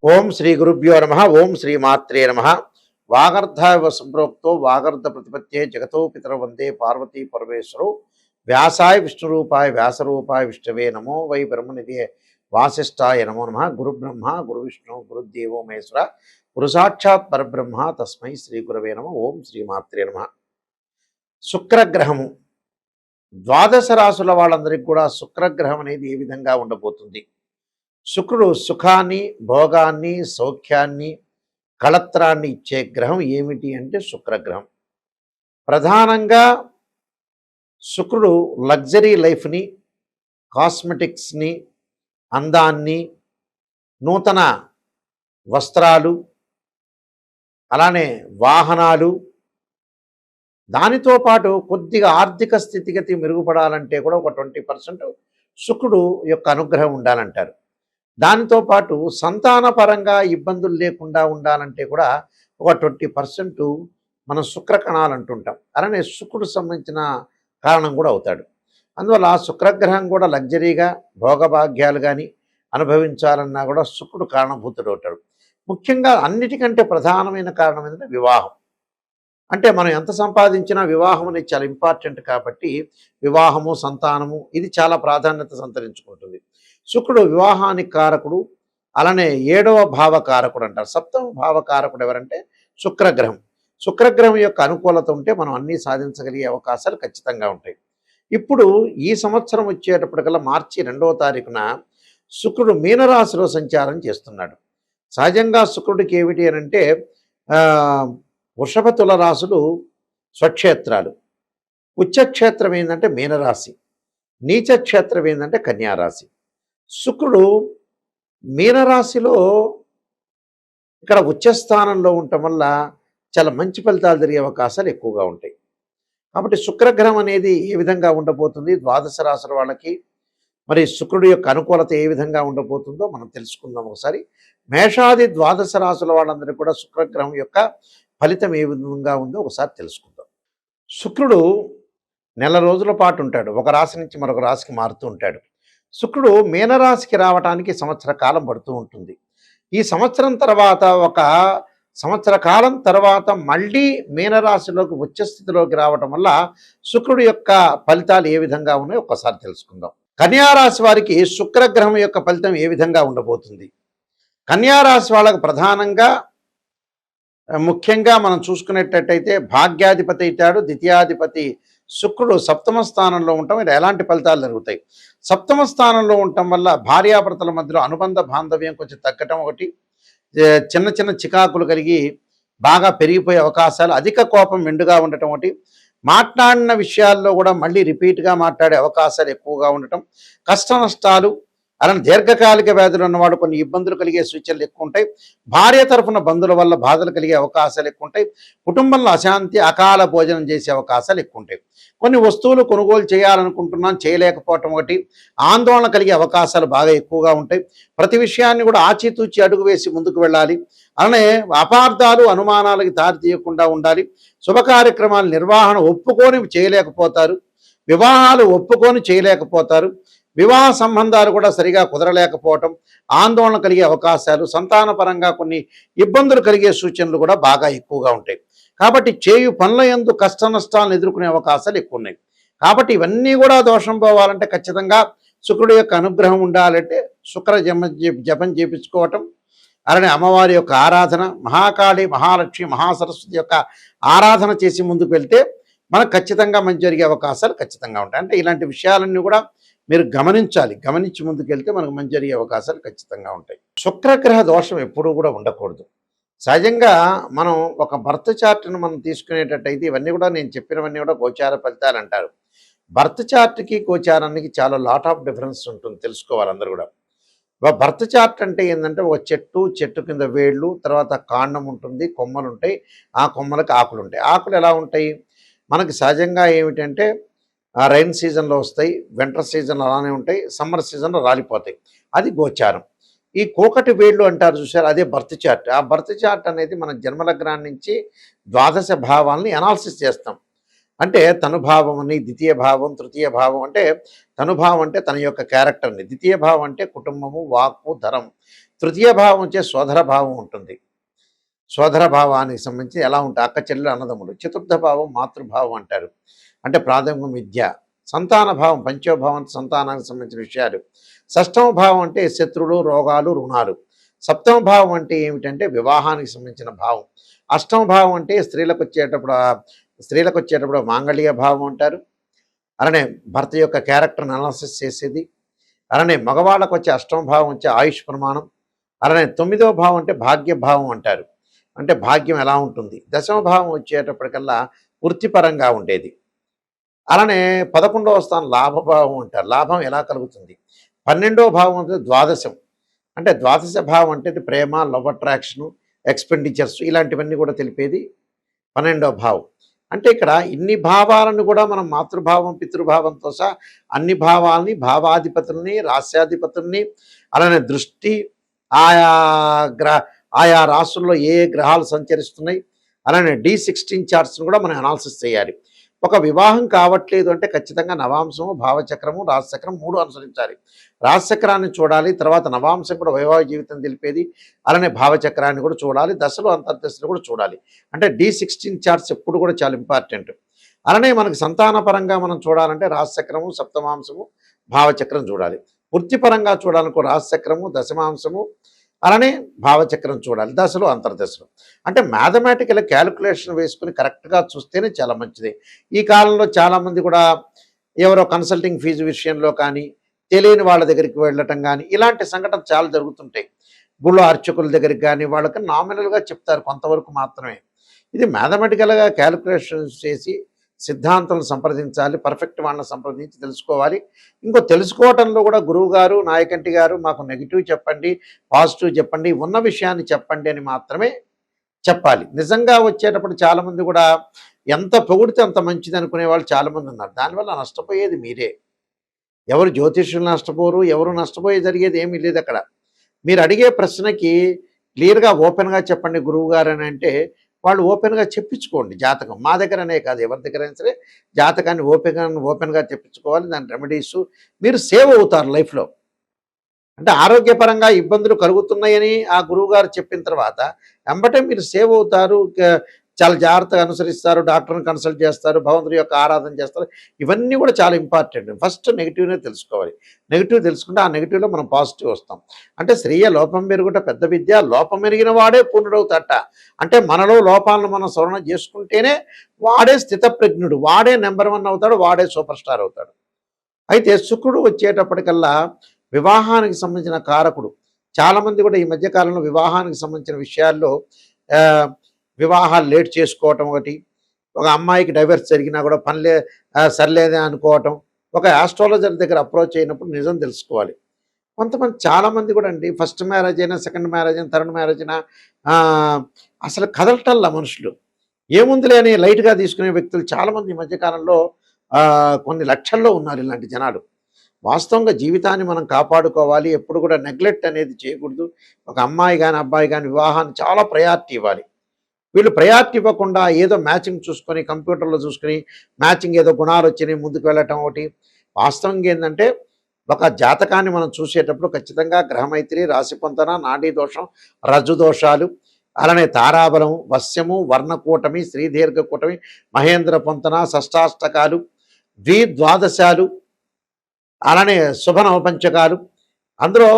ఓం శ్రీ గురుభ్యో నమ. ఓం శ్రీ మాత్రే నమ. వాగర్ధ సంప్రోక్తో వాగర్ధ ప్రతిపత్తే జగతో పితర వందే పార్వతీ పరమేశ్వరు. వ్యాసాయ విష్ణురూపాయ వ్యాసరూపాయ విష్ణవే నమో వై బ్రహ్మనిధే వాసిష్ఠాయ నమో నమ. గురుబ్రహ్మ గురు విష్ణు గురుదేవో మహేశ్వర గురు సాక్షాత్ పరబ్రహ్మ తస్మై శ్రీ గురవే నమ. ఓం శ్రీ మాత్రే నమ. శుక్రగ్రహము ద్వాదశ రాశుల వాళ్ళందరికీ కూడా శుక్రగ్రహం అనేది ఏ విధంగా ఉండబోతుంది? శుక్రుడు సుఖాన్ని, భోగాన్ని, సౌఖ్యాన్ని, కళత్రాన్ని ఇచ్చే గ్రహం ఏమిటి అంటే శుక్రగ్రహం. ప్రధానంగా శుక్రుడు లగ్జరీ లైఫ్ని, కాస్మెటిక్స్ని, అందాన్ని, నూతన వస్త్రాలు, అలానే వాహనాలు, దానితో పాటు కొద్దిగా ఆర్థిక స్థితిగతి మెరుగుపడాలంటే కూడా ఒక 20% శుక్రుడు యొక్క అనుగ్రహం ఉండాలంటారు. దానితో పాటు సంతానపరంగా ఇబ్బందులు లేకుండా ఉండాలంటే కూడా ఒక 20% మనం శుక్రకణాలు అంటుంటాం. అలానే శుక్రుడు సంబంధించిన కారణం కూడా అవుతాడు. అందువల్ల శుక్రగ్రహం కూడా లగ్జరీగా భోగభాగ్యాలు కానీ అనుభవించాలన్నా కూడా శుక్రుడు కారణభూతుడు అవుతాడు. ముఖ్యంగా అన్నిటికంటే ప్రధానమైన కారణం ఏంటంటే వివాహం. అంటే మనం ఎంత సంపాదించినా వివాహం అనేది చాలా ఇంపార్టెంట్ కాబట్టి వివాహము, సంతానము ఇది చాలా ప్రాధాన్యత సంతరించుకుంటుంది. శుక్రుడు వివాహానికి కారకుడు, అలానే 7వ భావకారకుడు అంటారు. 7వ భావకారకుడు ఎవరంటే శుక్రగ్రహం. శుక్రగ్రహం యొక్క అనుకూలత ఉంటే మనం అన్నీ సాధించగలిగే అవకాశాలు ఖచ్చితంగా ఉంటాయి. ఇప్పుడు ఈ సంవత్సరం వచ్చేటప్పటికల్లా మార్చి 2వ తారీఖున శుక్రుడు మీనరాశిలో సంచారం చేస్తున్నాడు. సహజంగా శుక్రుడికి ఏమిటి అని అంటే వృషభ తుల రాశులు స్వక్షేత్రాలు, ఉచ్చక్షేత్రం ఏంటంటే మీనరాశి, నీచక్షేత్రం ఏంటంటే కన్యారాశి. శుక్రుడు మీనరాశిలో ఇక్కడ ఉచ్చస్థానంలో ఉండటం వల్ల చాలా మంచి ఫలితాలు జరిగే అవకాశాలు ఎక్కువగా ఉంటాయి. కాబట్టి శుక్రగ్రహం అనేది ఏ విధంగా ఉండబోతుంది ద్వాదశ రాశుల వాళ్ళకి, మరి శుక్రుడి యొక్క అనుకూలత ఏ విధంగా ఉండబోతుందో మనం తెలుసుకుందాం ఒకసారి. మేషాది ద్వాదశ రాశుల వాళ్ళందరికీ కూడా శుక్రగ్రహం యొక్క ఫలితం ఏ విధంగా ఉందో ఒకసారి తెలుసుకుందాం. శుక్రుడు నెల రోజుల పాటు ఉంటాడు, ఒక రాశి నుంచి మరొక రాశికి మారుతూ ఉంటాడు. శుక్రుడు మీనరాశికి రావడానికి సంవత్సర కాలం పడుతూ ఉంటుంది. ఈ సంవత్సరం తర్వాత ఒక సంవత్సర కాలం తర్వాత మళ్ళీ మీనరాశిలోకి ఉచ్చస్థితిలోకి రావటం వల్ల శుక్రుడు యొక్క ఫలితాలు ఏ విధంగా ఉన్నాయో ఒకసారి తెలుసుకుందాం. కన్యారాశి వారికి శుక్రగ్రహం యొక్క ఫలితం ఏ విధంగా ఉండబోతుంది? కన్యారాశి వాళ్ళకు ప్రధానంగా ముఖ్యంగా మనం చూసుకునేటట్టయితే భాగ్యాధిపతి అవుతాడు, ద్వితీయాధిపతి శుక్రుడు 7వ స్థానంలో ఉండటం ఇది ఎలాంటి ఫలితాలు జరుగుతాయి? 7వ స్థానంలో ఉండటం వల్ల భార్యాభర్తల మధ్యలో అనుబంధ బాంధవ్యం కొంచెం తగ్గటం ఒకటి, చిన్న చిన్న చికాకులు కలిగి బాగా పెరిగిపోయే అవకాశాలు, అధిక కోపం మెండుగా ఉండటం ఒకటి, మాట్లాడిన విషయాల్లో కూడా మళ్ళీ రిపీట్గా మాట్లాడే అవకాశాలు ఎక్కువగా ఉండటం, కష్ట నష్టాలు, అలానే దీర్ఘకాలిక వ్యాధులు ఉన్నవాడు కొన్ని ఇబ్బందులు కలిగే సూచనలు ఎక్కువ ఉంటాయి. భార్య తరఫున బంధువుల వల్ల బాధలు కలిగే అవకాశాలు ఎక్కువ ఉంటాయి. కుటుంబంలో అశాంతి, అకాల భోజనం చేసే అవకాశాలు ఎక్కువ ఉంటాయి. కొన్ని వస్తువులు కొనుగోలు చేయాలనుకుంటున్నాం చేయలేకపోవటం ఒకటి, ఆందోళన కలిగే అవకాశాలు బాగా ఎక్కువగా ఉంటాయి. ప్రతి విషయాన్ని కూడా ఆచితూచి అడుగు వేసి ముందుకు వెళ్ళాలి. అలానే అపార్థాలు, అనుమానాలకి దారి తీయకుండా ఉండాలి. శుభ కార్యక్రమాల నిర్వహణ ఒప్పుకొని చేయలేకపోతారు, వివాహాలు ఒప్పుకొని చేయలేకపోతారు, వివాహ సంబంధాలు కూడా సరిగా కుదరలేకపోవటం, ఆందోళన కలిగే అవకాశాలు, సంతానపరంగా కొన్ని ఇబ్బందులు కలిగే సూచనలు కూడా బాగా ఎక్కువగా ఉంటాయి. కాబట్టి చేయు పనుల యందు కష్ట నష్టాలను ఎదుర్కొనే అవకాశాలు ఎక్కువ ఉన్నాయి. కాబట్టి ఇవన్నీ కూడా దోషం పోవాలంటే ఖచ్చితంగా శుక్రుడి యొక్క అనుగ్రహం ఉండాలంటే శుక్ర జపం చేపించుకోవటం, అలానే అమ్మవారి యొక్క ఆరాధన, మహాకాళి, మహాలక్ష్మి, మహాసరస్వతి యొక్క ఆరాధన చేసి ముందుకు వెళ్తే మనకు ఖచ్చితంగా మంచి జరిగే అవకాశాలు ఖచ్చితంగా ఉంటాయి. అంటే ఇలాంటి విషయాలన్నీ కూడా మీరు గమనించాలి, గమనించి ముందుకెళ్తే మనకు మంచి జరిగే అవకాశాలు ఖచ్చితంగా ఉంటాయి. శుక్రగ్రహ దోషం ఎప్పుడూ కూడా ఉండకూడదు. సహజంగా మనం ఒక బర్త్ చార్ట్ను మనం తీసుకునేటట్టయితే ఇవన్నీ కూడా నేను చెప్పినవన్నీ కూడా గోచార ఫలితాలు అంటారు. బర్త్ చార్ట్కి గోచారానికి చాలా లాట్ ఆఫ్ డిఫరెన్స్ ఉంటుంది, తెలుసుకోవాలి అందరూ కూడా. బర్త్ చార్ట్ అంటే ఏంటంటే ఒక చెట్టు కింద వేళ్ళు, తర్వాత కాండం ఉంటుంది, కొమ్మలు ఉంటాయి, ఆ కొమ్మలకు ఆకులు ఉంటాయి. ఆకులు ఎలా ఉంటాయి మనకి సహజంగా ఏమిటంటే రైన్ సీజన్లో వస్తాయి, వింటర్ సీజన్లో అలానే ఉంటాయి, సమ్మర్ సీజన్లో రాలిపోతాయి. అది గోచారం. ఈ కోకటి వేళ్ళు అంటారు చూసారు, అదే బర్త్ చార్ట్. ఆ బర్త్ చార్ట్ అనేది మన జన్మలగ్నాన్ని నుంచి ద్వాదశ భావాలని అనాలిసిస్ చేస్తాం. అంటే తనుభావం అని, ద్వితీయ భావం, తృతీయ భావం అంటే తనుభావం అంటే తన యొక్క క్యారెక్టర్ని, ద్వితీయ భావం అంటే కుటుంబము, వాక్కు, ధరం, తృతీయ భావం వచ్చే సోదర భావం ఉంటుంది. సోదర భావానికి సంబంధించి ఎలా ఉంటాయి అక్క చెల్లెలు అన్నదమ్ములు. చతుర్థ భావం మాతృభావం అంటారు, అంటే ప్రాథమిక విద్య. సంతాన భావం పంచమభావం సంతానానికి సంబంధించిన విషయాలు. షష్టమ భావం అంటే శత్రువులు, రోగాలు, రుణాలు. సప్తమ భావం అంటే ఏమిటంటే వివాహానికి సంబంధించిన భావం. అష్టమ భావం అంటే స్త్రీలకు వచ్చేటప్పుడు మాంగళ్య భావం అంటారు. అలానే భర్త యొక్క క్యారెక్టర్ని అనాలిసిస్ చేసేది. అలానే మగవాళ్ళకు వచ్చే అష్టమ భావం వచ్చే ఆయుష్ ప్రమాణం. అలానే తొమ్మిదవ భావం అంటే భాగ్య భావం అంటారు, అంటే భాగ్యం ఎలా ఉంటుంది. దశమ భావం వచ్చేటప్పటికల్లా వృత్తిపరంగా ఉండేది. అలానే 11వ స్థానం లాభభావం అంటారు, లాభం ఎలా కలుగుతుంది. 12వ భావం అంటే ద్వాదశం, అంటే ద్వాదశ భావం అంటే ప్రేమ, లవ్ అట్రాక్షను, ఎక్స్పెండిచర్స్ ఇలాంటివన్నీ కూడా తెలిపేది 12వ భావం. అంటే ఇక్కడ ఇన్ని భావాలను కూడా మనం మాతృభావం, పితృభావంతో సహా అన్ని భావాలని, భావాధిపతుల్ని, రాస్యాధిపతుల్ని, అలానే దృష్టి, ఆయా ఆయా రాసుల్లో ఏ గ్రహాలు సంచరిస్తున్నాయి, అలానే D16 చార్ట్స్ని కూడా మనం అనాలిసిస్ చేయాలి. ఒక వివాహం కావట్లేదు అంటే ఖచ్చితంగా నవాంశము, భావచక్రము, రాశిచక్రం 3 అనుసరించాలి. రాశిచక్రాన్ని చూడాలి, తర్వాత నవాంశం కూడా వైవాహిక జీవితం తెలిపేది, అలానే భావచక్రాన్ని కూడా చూడాలి, దశలు అంతర్దశలు కూడా చూడాలి. అంటే D16 చార్ట్స్ ఎప్పుడు కూడా చాలా ఇంపార్టెంట్. అలానే మనకు సంతానపరంగా మనం చూడాలంటే రాశిచక్రము, సప్తమాంశము, భావచక్రం చూడాలి. వృత్తిపరంగా చూడాలనుకో రాశిచక్రము, దశమాంశము, అలానే భావచక్రం చూడాలి, దశలు అంతర్దశలు. అంటే మ్యాథమెటికల్ క్యాలిక్యులేషన్ వేసుకుని కరెక్ట్గా చూస్తేనే చాలా మంచిది. ఈ కాలంలో చాలామంది కూడా ఎవరో కన్సల్టింగ్ ఫీజు విషయంలో కానీ, తెలియని వాళ్ళ దగ్గరికి వెళ్ళటం కానీ, ఇలాంటి సంఘటనలు చాలా జరుగుతుంటాయి. గుళ్ళో అర్చకుల దగ్గరికి కానీ వాళ్ళకి నామినల్గా చెప్తారు కొంతవరకు మాత్రమే. ఇది మ్యాథమెటికల్గా క్యాలిక్యులేషన్ చేసి సిద్ధాంతాలను సంప్రదించాలి, పర్ఫెక్ట్ వాళ్ళని సంప్రదించి తెలుసుకోవాలి. ఇంకో తెలుసుకోవటంలో కూడా గురువుగారు, నాయకంటి గారు మాకు నెగిటివ్ చెప్పండి, పాజిటివ్ చెప్పండి, ఉన్న విషయాన్ని చెప్పండి అని మాత్రమే చెప్పాలి. నిజంగా వచ్చేటప్పుడు చాలామంది కూడా ఎంత పొగిడితే అంత మంచిది అనుకునే వాళ్ళు చాలామంది ఉన్నారు. దానివల్ల నష్టపోయేది మీరే. ఎవరు జ్యోతిష్యులు నష్టపోరు, ఎవరు నష్టపోయే జరిగేది ఏమీ లేదు అక్కడ. మీరు అడిగే ప్రశ్నకి క్లియర్గా ఓపెన్గా చెప్పండి గురువుగారు అని అంటే వాళ్ళు ఓపెన్గా చెప్పించుకోండి జాతకం. మా దగ్గరనే కాదు, ఎవరి దగ్గరైనా సరే జాతకాన్ని ఓపెన్గా చెప్పించుకోవాలి. దాని రెమెడీసు మీరు సేవ్ అవుతారు లైఫ్లో. అంటే ఆరోగ్యపరంగా ఇబ్బందులు కలుగుతున్నాయని ఆ గురువుగారు చెప్పిన తర్వాత వెంబటే మీరు సేవ్ అవుతారు. చాలా జాగ్రత్తగా అనుసరిస్తారు, డాక్టర్ని కన్సల్ట్ చేస్తారు, భగవంతుడి యొక్క ఆరాధన చేస్తారు. ఇవన్నీ కూడా చాలా ఇంపార్టెంట్. ఫస్ట్ నెగిటివ్నే తెలుసుకోవాలి. నెగిటివ్ తెలుసుకుంటే ఆ నెగిటివ్లో మనం పాజిటివ్ వస్తాం. అంటే శ్రేయ లోపం మెరుగుట పెద్ద విద్య, లోపం మెరిగిన వాడే పూర్ణుడవుతాట. అంటే మనలో లోపాలను మనం సవరణ చేసుకుంటేనే వాడే స్థితప్రజ్ఞుడు, వాడే నెంబర్ 1 అవుతాడు, వాడే సూపర్ స్టార్ అవుతాడు. అయితే శుక్రుడు వచ్చేటప్పటికల్లా వివాహానికి సంబంధించిన కారకుడు. చాలామంది కూడా ఈ మధ్యకాలంలో వివాహానికి సంబంధించిన విషయాల్లో వివాహాలు లేట్ చేసుకోవటం ఒకటి, ఒక అమ్మాయికి డైవర్స్ జరిగినా కూడా సర్లేదే అనుకోవటం, ఒక ఆస్ట్రాలజర్ దగ్గర అప్రోచ్ అయినప్పుడు నిజం తెలుసుకోవాలి. కొంతమంది చాలామంది కూడా అండి ఫస్ట్ మ్యారేజ్ అయినా, సెకండ్ మ్యారేజ్ అయినా, థర్డ్ మ్యారేజ్ అయినా అసలు కదలటల్లా మనుషులు. ఏముందిలే అని లైట్గా తీసుకునే వ్యక్తులు చాలామంది ఈ మధ్యకాలంలో కొన్ని లక్షల్లో ఉన్నారు ఇలాంటి జనాలు. వాస్తవంగా జీవితాన్ని మనం కాపాడుకోవాలి, ఎప్పుడు కూడా నెగ్లెక్ట్ అనేది చేయకూడదు. ఒక అమ్మాయి కానీ అబ్బాయి కానీ వివాహాన్ని చాలా ప్రయారిటీ ఇవ్వాలి. వీళ్ళు ప్రయారిటీ ఇవ్వకుండా ఏదో మ్యాచింగ్ చూసుకొని కంప్యూటర్లో చూసుకొని మ్యాచింగ్ ఏదో గుణాలు వచ్చినాయి ముందుకు వెళ్ళటం ఒకటి. వాస్తవంగా ఏంటంటే ఒక జాతకాన్ని మనం చూసేటప్పుడు ఖచ్చితంగా గ్రహమైత్రి, రాశి పొంతన, నాడీ దోషం, రజ్జు దోషాలు, అలానే తారాబలం, వశ్యము, వర్ణకూటమి, శ్రీదీర్ఘ కూటమి, మహేంద్ర పొంతన, షష్టాష్టకాలు, ద్వాదశాలు, అలానే శుభనవపంచకాలు, అందులో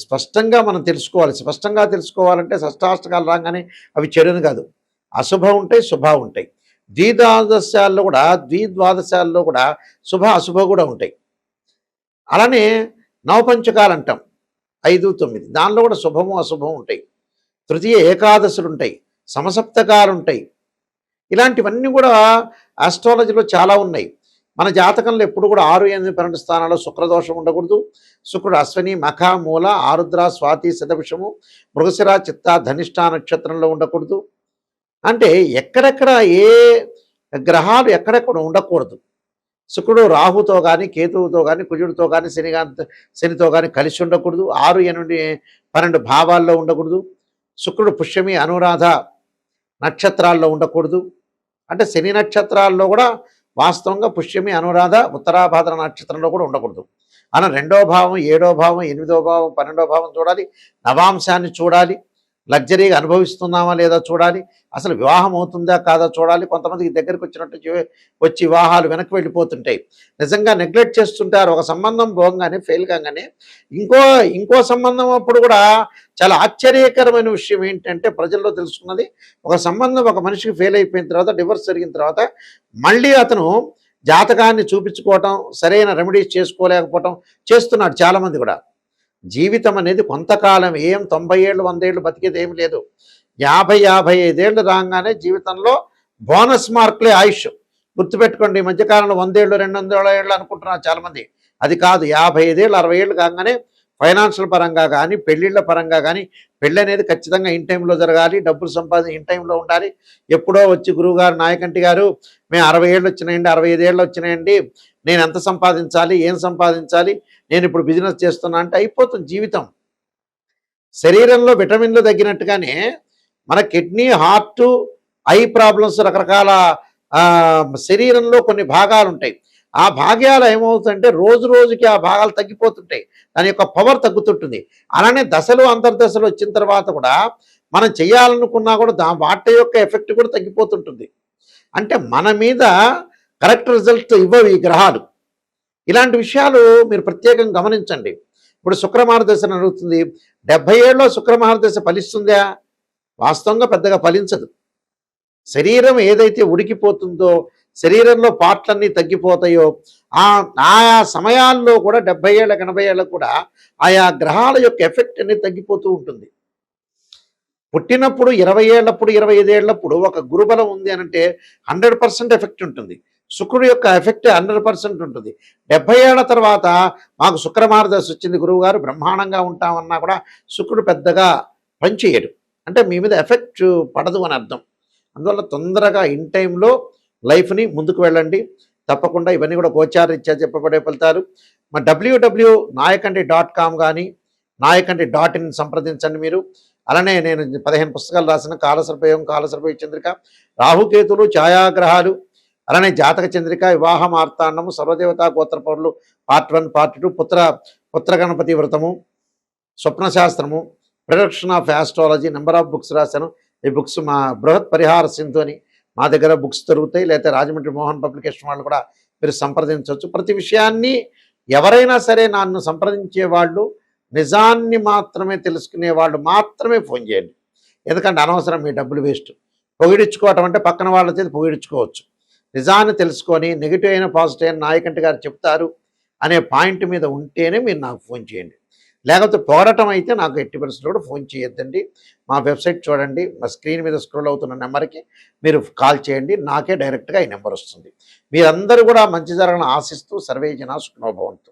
స్పష్టంగా మనం తెలుసుకోవాలి. స్పష్టంగా తెలుసుకోవాలంటే షష్టాష్టకాలు రాగానే అవి చెడుని కాదు, అశుభం ఉంటాయి, శుభ ఉంటాయి. ద్విద్వాదశాల్లో కూడా శుభ అశుభ కూడా ఉంటాయి. అలానే నవపంచకాలు అంటాం 5, 9, దానిలో కూడా శుభము అశుభం ఉంటాయి. తృతీయ ఏకాదశులు ఉంటాయి, సమసప్తకాలు ఉంటాయి. ఇలాంటివన్నీ కూడా ఆస్ట్రాలజీలో చాలా ఉన్నాయి. మన జాతకంలో ఎప్పుడు కూడా 6, 8, 12 స్థానాల్లో శుక్రదోషం ఉండకూడదు. శుక్రుడు అశ్విని, మఖ, మూల, ఆరుద్ర, స్వాతి, శతభిషము, మృగశిర, చిత్త, ధనిష్ట నక్షత్రంలో ఉండకూడదు. అంటే ఎక్కడెక్కడ ఏ గ్రహాలు ఎక్కడెక్కడ ఉండకూడదు. శుక్రుడు రాహుతో కానీ, కేతువుతో కానీ, కుజుడితో కానీ, శనితో కానీ కలిసి ఉండకూడదు. 6, 8, 12 భావాల్లో ఉండకూడదు. శుక్రుడు పుష్యమి, అనురాధ, నక్షత్రాల్లో ఉండకూడదు. అంటే శని నక్షత్రాల్లో కూడా వాస్తవంగా పుష్యమి, అనురాధ, ఉత్తరాభాద్ర నక్షత్రంలో కూడా ఉండకూడదు. అలా 2వ భావం, 7వ భావం, 8వ భావం, 12వ భావం చూడాలి. నవాంశాన్ని చూడాలి. లగ్జరీగా అనుభవిస్తున్నామా లేదా చూడాలి. అసలు వివాహం అవుతుందా కాదా చూడాలి. కొంతమందికి దగ్గరికి వచ్చినట్టు వచ్చి వివాహాలు వెనక్కి వెళ్ళిపోతుంటాయి. నిజంగా నెగ్లెక్ట్ చేస్తుంటారు. ఒక సంబంధం పోగానే ఫెయిల్ కాగానే ఇంకో ఇంకో సంబంధం అప్పుడు కూడా చాలా ఆశ్చర్యకరమైన విషయం ఏంటంటే ప్రజల్లో తెలుసుకున్నది, ఒక సంబంధం ఒక మనిషికి ఫెయిల్ అయిపోయిన తర్వాత, డివోర్స్ జరిగిన తర్వాత మళ్ళీ అతను జాతకాన్ని చూపించుకోవటం, సరైన రెమెడీస్ చేసుకోలేకపోవటం చేస్తున్నాడు చాలామంది కూడా. జీవితం అనేది కొంతకాలం, ఏం 90 ఏళ్ళు 100 ఏళ్ళు బతికేది ఏమి లేదు. 50-55 ఏళ్ళు రాగానే జీవితంలో బోనస్ మార్కులే ఆయుష్. గుర్తుపెట్టుకోండి, ఈ మధ్యకాలంలో 100 ఏళ్ళు 200 ఏళ్ళు అనుకుంటున్నారు చాలామంది. అది కాదు. 55 ఏళ్ళు 60 ఏళ్ళు కాగానే ఫైనాన్షియల్ పరంగా కానీ, పెళ్ళిళ్ళ పరంగా కానీ, పెళ్ళి అనేది ఖచ్చితంగా ఇన్ టైంలో జరగాలి. డబ్బులు సంపాదన ఇన్ టైంలో ఉండాలి. ఎప్పుడో వచ్చి గురువుగారు, నాయకంటి గారు, మేము 60 ఏళ్ళు వచ్చినాయండి, 65 ఏళ్ళు వచ్చినాయండి, నేను ఎంత సంపాదించాలి, ఏం సంపాదించాలి, నేను ఇప్పుడు బిజినెస్ చేస్తున్నా అంటే అయిపోతుంది జీవితం. శరీరంలో విటమిన్లు తగ్గినట్టుగానే మన కిడ్నీ, హార్ట్, ఐ ప్రాబ్లమ్స్, రకరకాల శరీరంలో కొన్ని భాగాలు ఉంటాయి. ఆ భాగాలు ఏమవుతుందంటే రోజు రోజుకి ఆ భాగాలు తగ్గిపోతుంటాయి. దాని యొక్క పవర్ తగ్గుతుంటుంది. అలానే దశలు, అంతర్దశలు వచ్చిన తర్వాత కూడా మనం చేయాలనుకున్నా కూడా వాటి యొక్క ఎఫెక్ట్ కూడా తగ్గిపోతుంటుంది. అంటే మన మీద కరెక్ట్ రిజల్ట్ ఇవ్వవు ఈ గ్రహాలు. ఇలాంటి విషయాలు మీరు ప్రత్యేకంగా గమనించండి. ఇప్పుడు శుక్రమహారదశ నడుస్తుంది. 70 ఏళ్ళలో శుక్రమహారదశ ఫలిస్తుందా? వాస్తవంగా పెద్దగా ఫలించదు. శరీరం ఏదైతే ఉడికిపోతుందో, శరీరంలో పార్ట్లన్నీ తగ్గిపోతాయో, ఆయా సమయాల్లో కూడా 70 ఏళ్ళకి 80 ఏళ్ళకు కూడా ఆయా గ్రహాల యొక్క ఎఫెక్ట్ అనేది తగ్గిపోతూ ఉంటుంది. పుట్టినప్పుడు 20 ఏళ్ళప్పుడు 25 ఏళ్ళప్పుడు ఒక గురుబలం ఉంది అనంటే 100% ఎఫెక్ట్ ఉంటుంది. శుక్రుడు యొక్క ఎఫెక్ట్ 100% ఉంటుంది. 70 ఏళ్ల తర్వాత మాకు శుక్రమహారదశ వచ్చింది గురువుగారు, బ్రహ్మాండంగా ఉంటామన్నా కూడా శుక్రుడు పెద్దగా పనిచేయడు. అంటే మీ మీద ఎఫెక్ట్ పడదు అని అర్థం. అందువల్ల తొందరగా ఇన్ టైంలో లైఫ్ని ముందుకు వెళ్ళండి. తప్పకుండా ఇవన్నీ కూడా గోచారరీత్యా చెప్పబడే ఫలితాలు. మా www.nayakanti.com కానీ nayakanti.in సంప్రదించండి మీరు. అలానే నేను 15 పుస్తకాలు రాసిన కాలసర్పయోగం, కాలసర్పయోగ చంద్రిక, రాహుకేతులు, ఛాయాగ్రహాలు, అలానే జాతక చంద్రిక, వివాహ మార్తాండము, సర్వదేవతా గోత్ర పౌరులు పార్ట్ 1 పార్ట్ 2, పుత్ర గణపతి వ్రతము, స్వప్నశాస్త్రము, production of astrology, number of books రాశాను. ఈ బుక్స్ మా బృహత్ పరిహార సింధు అని మా దగ్గర బుక్స్ దొరుకుతాయి. లేకపోతే రాజమండ్రి మోహన్ పబ్లికేషన్ వాళ్ళు కూడా మీరు సంప్రదించవచ్చు. ప్రతి విషయాన్ని ఎవరైనా సరే నన్ను సంప్రదించే వాళ్ళు నిజాన్ని మాత్రమే తెలుసుకునే వాళ్ళు మాత్రమే ఫోన్ చేయండి. ఎందుకంటే అనవసరం మీ డబ్బులు వేస్ట్. పొగిడించుకోవటం అంటే పక్కన వాళ్ళ చేతి పొగిడించుకోవచ్చు. నిజాన్ని తెలుసుకొని నెగిటివ్ అయిన పాజిటివ్ అయిన నాయకంటి గారు చెప్తారు అనే పాయింట్ మీద ఉంటేనే మీరు నాకు ఫోన్ చేయండి. లేకపోతే పోరాటం అయితే నాకు ఎట్టి పరిస్థితుల్లో కూడా ఫోన్ చేయొద్దండి. మా వెబ్సైట్ చూడండి, మా స్క్రీన్ మీద స్క్రోల్ అవుతున్న నెంబర్కి మీరు కాల్ చేయండి. నాకే డైరెక్ట్గా ఈ నెంబర్ వస్తుంది. మీరందరూ కూడా మంచి జరగాలని ఆశిస్తూ సర్వే జనా సుఖినో భవంతు.